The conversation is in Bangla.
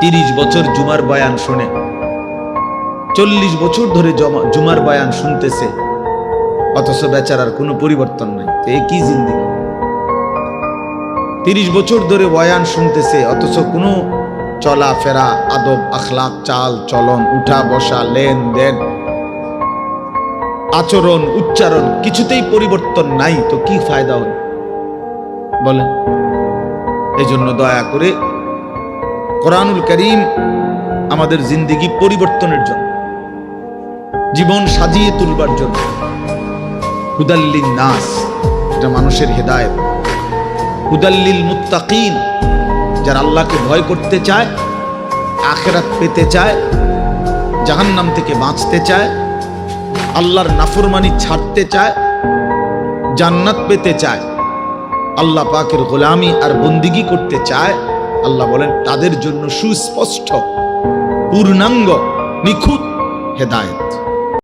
30 বছর জুমার বয়ান শুনে, 40 বছর ধরে জুমার বয়ান শুনতেছে, অথচ বেচারার কোনো পরিবর্তন নাই। তো এ কি জিন্দেগি? 30 বছর ধরে বয়ান শুনতেছে, অথচ কোনো চলাফেরা, আদব, আখলাক, চাল চলন, উঠা বসা, লেনদেন, আচরণ, উচ্চারণ কিছুতেই পরিবর্তন নাই। তো কি ফায়দা হল বলেন? এই জন্য দয়া করে কোরআনুল কারীম আমাদের জিন্দেগি পরিবর্তনের জন্য, জীবন সাজিয়ে তুলবার জন্য, হুদাল্লিন নাস, এটা মানুষের হেদায়েত, হুদাল্লিল মুত্তাকিন, যারা আল্লাহকে ভয় করতে চায়, আখিরাত পেতে চায়, জাহান্নাম থেকে বাঁচতে চায়, আল্লাহর নাফরমানি ছাড়তে চায়, জান্নাত পেতে চায়, আল্লাহ পাকের গোলামি আর বন্দিগি করতে চায়, আল্লাহ বলেন তাদের জন্য সুস্পষ্ট, পূর্ণাঙ্গ, নিখুঁত হেদায়েত।